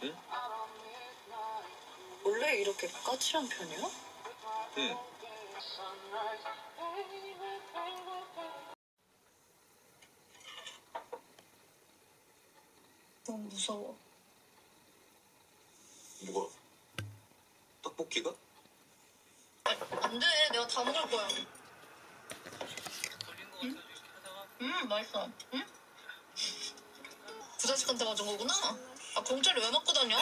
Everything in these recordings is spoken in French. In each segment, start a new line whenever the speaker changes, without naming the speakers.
응?
원래 이렇게 까칠한 편이야?
응.
너무 무서워.
뭐가? 떡볶이가?
안 돼, 내가 다 먹을 거야. 응? 맛있어. 응? 부자식한테 맞은 거구나? 아, 공짜리 왜 맞고 다녀?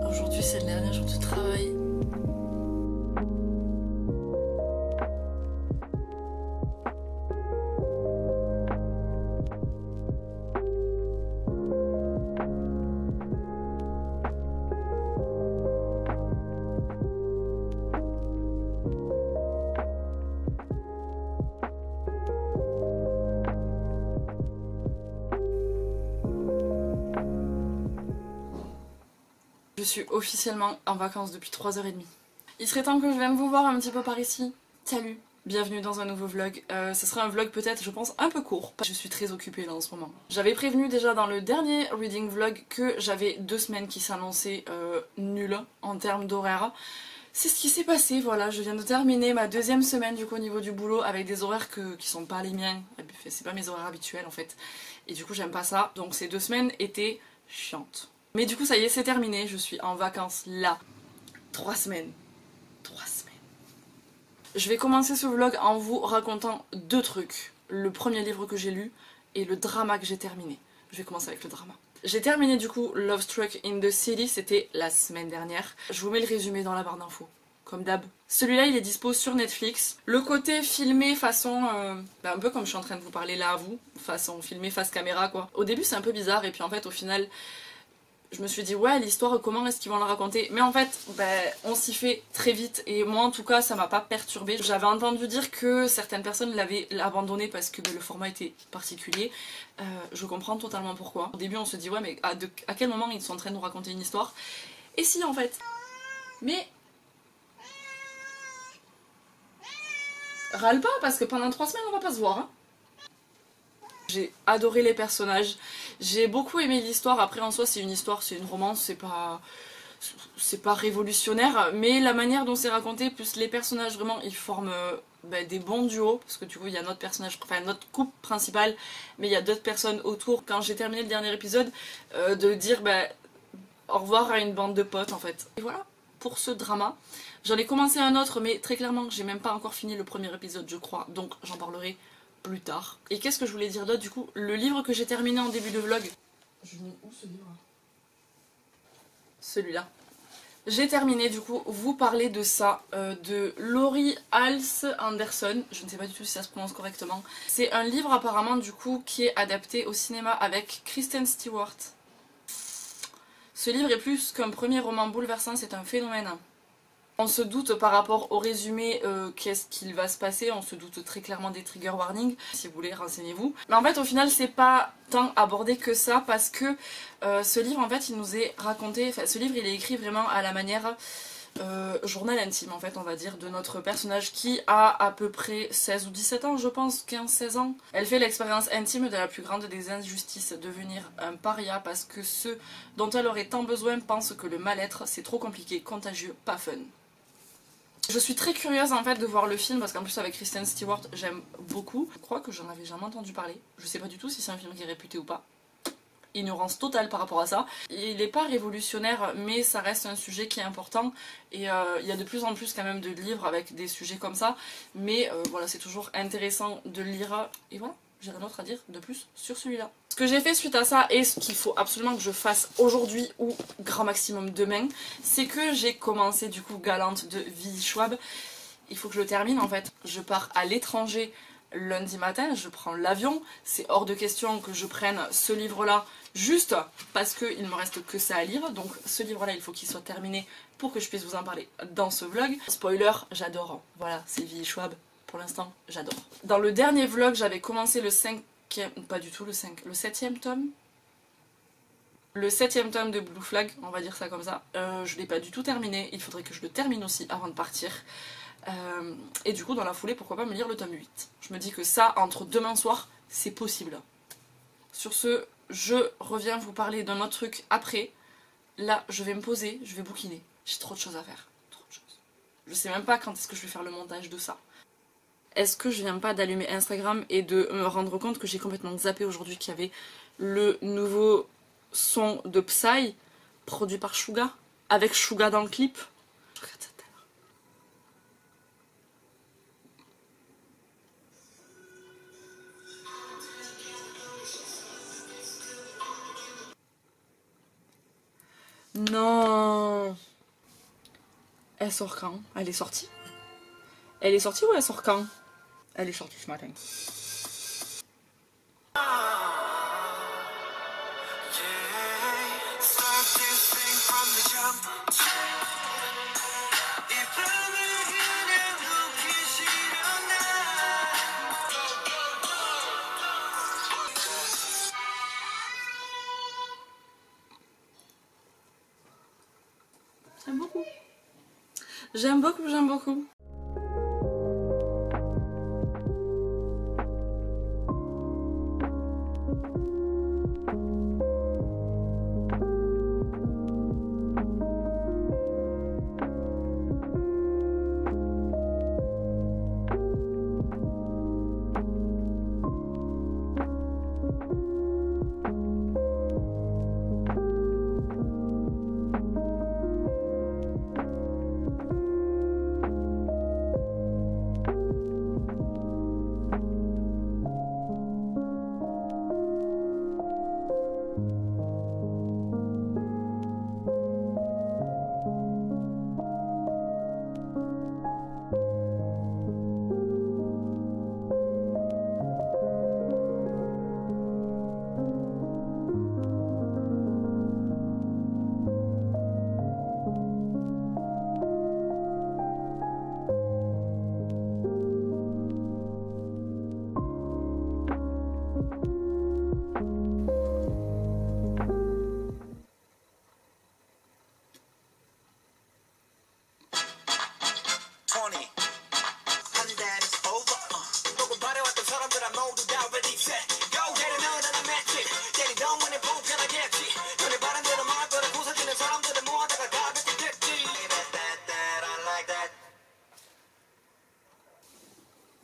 Aujourd'hui, c'est le dernier jour du travail. Je suis officiellement en vacances depuis 3h30. Il serait temps que je vienne vous voir un petit peu par ici. Salut, bienvenue dans un nouveau vlog. Ce sera un vlog peut-être, je pense, un peu court. Je suis très occupée là en ce moment. J'avais prévenu déjà dans le dernier reading vlog que j'avais 2 semaines qui s'annonçaient nulles en termes d'horaire. C'est ce qui s'est passé, voilà, je viens de terminer ma 2e semaine du coup au niveau du boulot avec des horaires qui sont pas les miens. C'est pas mes horaires habituels en fait. Et du coup j'aime pas ça, donc ces 2 semaines étaient chiantes. Mais du coup ça y est, c'est terminé, je suis en vacances là. 3 semaines. 3 semaines. Je vais commencer ce vlog en vous racontant 2 trucs. Le premier livre que j'ai lu et le drama que j'ai terminé. Je vais commencer avec le drama. J'ai terminé du coup Love Struck in the City, c'était la semaine dernière. Je vous mets le résumé dans la barre d'infos, comme d'hab. Celui-là il est dispo sur Netflix. Le côté filmé façon, un peu comme je suis en train de vous parler là à vous, façon filmé face caméra quoi. Au début c'est un peu bizarre et puis en fait au final... Je me suis dit ouais l'histoire comment est-ce qu'ils vont la raconter, mais en fait on s'y fait très vite et moi en tout cas ça m'a pas perturbée. J'avais entendu dire que certaines personnes l'avaient abandonné parce que le format était particulier. Je comprends totalement pourquoi. Au début on se dit ouais mais à quel moment ils sont en train de nous raconter une histoire, et si en fait. Mais râle pas parce que pendant 3 semaines on va pas se voir hein. J'ai adoré les personnages, j'ai beaucoup aimé l'histoire. Après en soi c'est une histoire, c'est une romance, c'est pas révolutionnaire, mais la manière dont c'est raconté, plus les personnages vraiment ils forment des bons duos, parce que du coup il y a notre personnage, enfin notre couple principal, mais il y a d'autres personnes autour. Quand j'ai terminé le dernier épisode, de dire au revoir à une bande de potes en fait. Et voilà pour ce drama. J'en ai commencé un autre mais très clairement j'ai même pas encore fini le premier épisode je crois, donc j'en parlerai plus tard. Et qu'est-ce que je voulais dire d'autre du coup? Le livre que j'ai terminé en début de vlog. Je mets où ce livre? celui-là. J'ai terminé du coup vous parler de ça, de Laurie Halse Anderson, je ne sais pas du tout si ça se prononce correctement. C'est un livre apparemment du coup qui est adapté au cinéma avec Kristen Stewart. Ce livre est plus qu'un premier roman bouleversant, c'est un phénomène. On se doute par rapport au résumé qu'est-ce qu'il va se passer, on se doute très clairement des trigger warnings, si vous voulez renseignez-vous. Mais en fait au final c'est pas tant abordé que ça parce que ce livre en fait il nous est raconté, enfin ce livre il est écrit vraiment à la manière journal intime en fait on va dire de notre personnage qui a à peu près 16 ou 17 ans je pense, 15-16 ans. Elle fait l'expérience intime de la plus grande des injustices, devenir un paria parce que ceux dont elle aurait tant besoin pensent que le mal-être c'est trop compliqué, contagieux, pas fun. Je suis très curieuse en fait de voir le film parce qu'en plus avec Kristen Stewart j'aime beaucoup. Je crois que j'en avais jamais entendu parler. Je sais pas du tout si c'est un film qui est réputé ou pas. Ignorance totale par rapport à ça. Il n'est pas révolutionnaire mais ça reste un sujet qui est important et il y a de plus en plus quand même de livres avec des sujets comme ça. Mais voilà c'est toujours intéressant de le lire et voilà. J'ai rien d'autre à dire de plus sur celui-là. Ce que j'ai fait suite à ça et ce qu'il faut absolument que je fasse aujourd'hui ou grand maximum demain, c'est que j'ai commencé du coup Galante de Vi Schwab. Il faut que je le termine en fait. Je pars à l'étranger lundi matin, je prends l'avion. C'est hors de question que je prenne ce livre-là juste parce qu'il me reste que ça à lire. Donc ce livre-là il faut qu'il soit terminé pour que je puisse vous en parler dans ce vlog. Spoiler, j'adore. Voilà, c'est Vi Schwab. Pour l'instant, j'adore. Dans le dernier vlog, j'avais commencé le 5e... Pas du tout le 5... Le 7e tome. Le 7e tome de Blue Flag, on va dire ça comme ça. Je l'ai pas du tout terminé. Il faudrait que je le termine aussi avant de partir. Et du coup, dans la foulée, pourquoi pas me lire le tome 8. Je me dis que ça, entre demain soir, c'est possible. Sur ce, je reviens vous parler d'un autre truc après. Là, je vais me poser, je vais bouquiner. J'ai trop de choses à faire. Trop de choses. Je sais même pas quand est-ce que je vais faire le montage de ça. Est-ce que je viens pas d'allumer Instagram et de me rendre compte que j'ai complètement zappé aujourd'hui qu'il y avait le nouveau son de Psy produit par Suga, avec Suga dans le clip. Je regarde ça tout à l'heure. Non. Elle sort quand? Elle est sortie? Elle est sortie ou elle sort quand? Elle est sortie ce matin. J'aime beaucoup. J'aime beaucoup, j'aime beaucoup.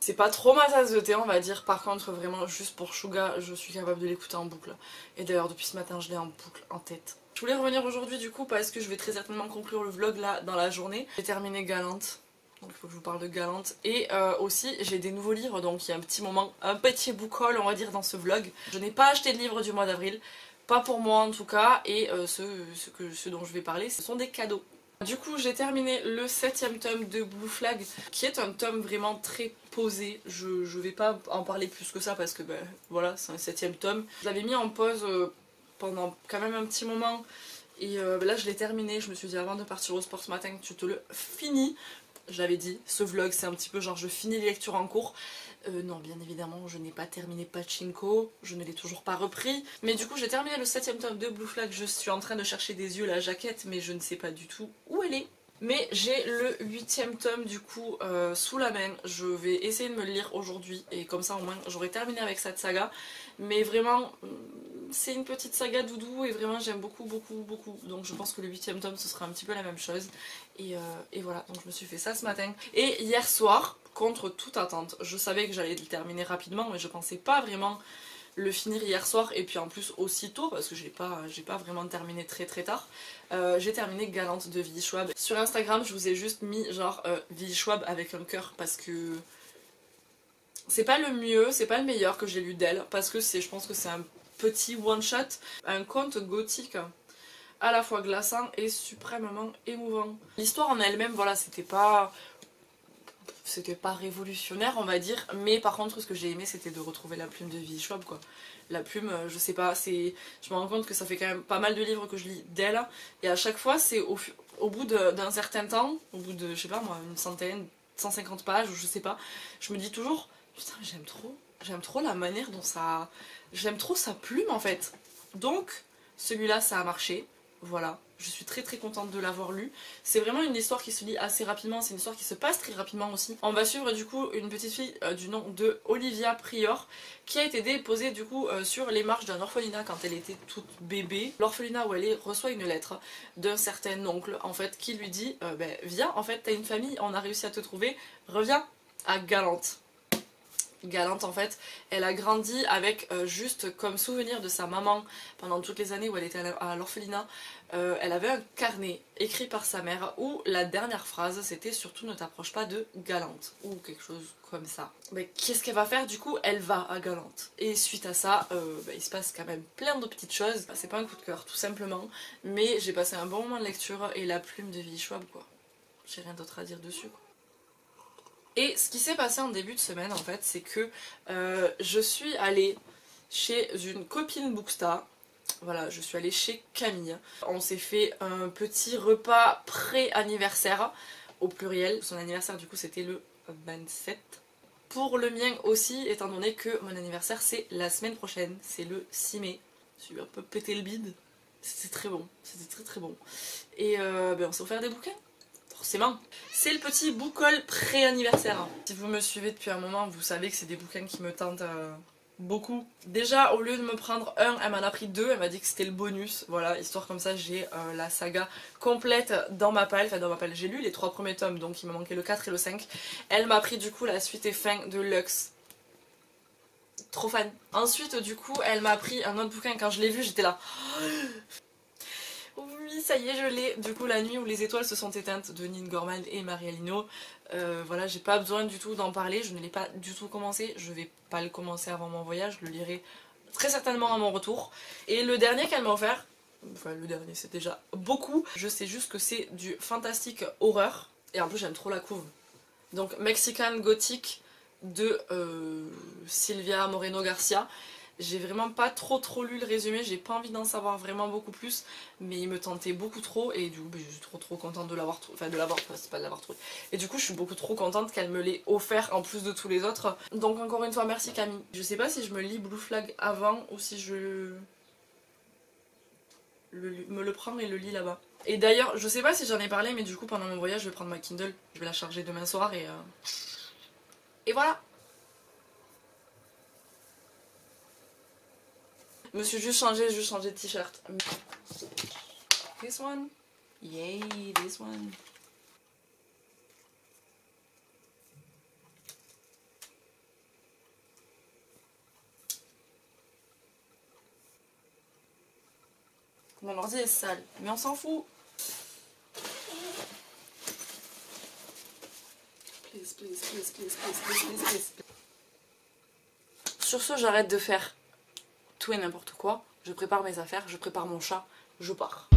C'est pas trop ma tasse de thé on va dire, par contre vraiment juste pour Suga je suis capable de l'écouter en boucle. Et d'ailleurs depuis ce matin je l'ai en boucle en tête. Je voulais revenir aujourd'hui du coup parce que je vais très certainement conclure le vlog là dans la journée. J'ai terminé Galante, donc il faut que je vous parle de Galante. Et aussi j'ai des nouveaux livres donc il y a un petit moment, un petit book haul on va dire dans ce vlog. Je n'ai pas acheté de livre du mois d'avril pas pour moi en tout cas, et ce dont je vais parler, ce sont des cadeaux. Du coup, j'ai terminé le 7e tome de Blue Flag, qui est un tome vraiment très posé. Je vais pas en parler plus que ça parce que ben voilà, c'est un 7e tome. Je l'avais mis en pause pendant quand même un petit moment, et là je l'ai terminé. Je me suis dit avant de partir au sport ce matin, tu te le finis. J'avais dit, ce vlog c'est un petit peu genre je finis les lectures en cours. Non, bien évidemment, je n'ai pas terminé Pachinko, je ne l'ai toujours pas repris. Mais du coup, j'ai terminé le 7e tome de Blue Flag. Je suis en train de chercher des yeux la jaquette, mais je ne sais pas du tout où elle est. Mais j'ai le 8e tome du coup sous la main. Je vais essayer de me le lire aujourd'hui, et comme ça au moins j'aurai terminé avec cette saga. Mais vraiment, c'est une petite saga doudou, et vraiment j'aime beaucoup, beaucoup, beaucoup. Donc je pense que le 8e tome ce sera un petit peu la même chose. Et voilà, donc je me suis fait ça ce matin. Et hier soir, contre toute attente, je savais que j'allais le terminer rapidement, mais je pensais pas vraiment le finir hier soir, et puis en plus aussitôt, parce que j'ai pas vraiment terminé très très tard. J'ai terminé Galante de Vie Schwab. Sur Instagram, je vous ai juste mis genre Vie Schwab avec un cœur, parce que c'est pas le mieux, c'est pas le meilleur que j'ai lu d'elle, parce que je pense que c'est un petit one shot, un conte gothique à la fois glaçant et suprêmement émouvant. L'histoire en elle-même, voilà, c'était pas révolutionnaire on va dire, mais par contre ce que j'ai aimé c'était de retrouver la plume de Vie Schwab quoi. La plume, je sais pas, je me rends compte que ça fait quand même pas mal de livres que je lis d'elle, et à chaque fois c'est au bout d'un certain temps, au bout de je sais pas moi, une centaine, 150 pages ou je sais pas, je me dis toujours putain j'aime trop la manière dont ça, j'aime trop sa plume en fait. Donc celui-là ça a marché, voilà. Je suis très très contente de l'avoir lu. C'est vraiment une histoire qui se lit assez rapidement, c'est une histoire qui se passe très rapidement aussi. On va suivre du coup une petite fille du nom de Olivia Prior, qui a été déposée du coup sur les marches d'un orphelinat quand elle était toute bébé. L'orphelinat où elle est reçoit une lettre d'un certain oncle en fait qui lui dit viens, en fait t'as une famille, on a réussi à te trouver, reviens à Galante. Galante en fait, elle a grandi avec juste comme souvenir de sa maman pendant toutes les années où elle était à l'orphelinat. Elle avait un carnet écrit par sa mère où la dernière phrase c'était surtout ne t'approche pas de Galante ou quelque chose comme ça. Mais qu'est-ce qu'elle va faire du coup? Elle va à Galante, et suite à ça il se passe quand même plein de petites choses. C'est pas un coup de cœur tout simplement, mais j'ai passé un bon moment de lecture, et la plume de Vie Schwab quoi, j'ai rien d'autre à dire dessus quoi. Et ce qui s'est passé en début de semaine en fait, c'est que je suis allée chez une copine Booksta. Voilà, je suis allée chez Camille. On s'est fait un petit repas pré-anniversaire au pluriel. Son anniversaire du coup c'était le 27. Pour le mien aussi, étant donné que mon anniversaire c'est la semaine prochaine, c'est le 6 mai. Je suis un peu pété le bide. C'était très bon, c'était très très bon. Et on s'est offert des bouquins. Forcément. C'est le petit book haul pré-anniversaire. Si vous me suivez depuis un moment, vous savez que c'est des bouquins qui me tentent beaucoup. Déjà, au lieu de me prendre un, elle m'en a pris deux, elle m'a dit que c'était le bonus. Voilà, histoire comme ça, j'ai la saga complète dans ma palle. Enfin, dans ma palle, j'ai lu les 3 premiers tomes, donc il me manquait le 4 et le 5. Elle m'a pris du coup la suite et fin de Lux. Trop fan. Ensuite, du coup, elle m'a pris un autre bouquin. Quand je l'ai vu, j'étais là. Oui, ça y est, je l'ai. Du coup, La nuit où les étoiles se sont éteintes de Nin Gorman et Maria Lino. Voilà, j'ai pas besoin du tout d'en parler. Je ne l'ai pas du tout commencé. Je vais pas le commencer avant mon voyage. Je le lirai très certainement à mon retour. Et le dernier qu'elle m'a offert, enfin le dernier c'est déjà beaucoup. Je sais juste que c'est du fantastique horreur. Et en plus, j'aime trop la couve. Donc, Mexican Gothic de Silvia Moreno Garcia. J'ai vraiment pas trop lu le résumé, j'ai pas envie d'en savoir vraiment beaucoup plus, mais il me tentait beaucoup trop, et du coup je suis trop contente de l'avoir trouvé, enfin c'est pas de l'avoir trouvé. Et du coup je suis beaucoup trop contente qu'elle me l'ait offert en plus de tous les autres. Donc encore une fois merci Camille. Je sais pas si je me lis Blue Flag avant ou si je me le prends et le lis là-bas. Et d'ailleurs je sais pas si j'en ai parlé, mais du coup pendant mon voyage je vais prendre ma Kindle, je vais la charger demain soir et voilà. Je me suis juste changé de t-shirt. This one. Yay, this one. Mon ordi est sale, mais on s'en fout. Please, please, please, please, please, please, please. Sur ce, j'arrête de faire tout et n'importe quoi. je prépare mes affaires, je prépare mon chat, je pars.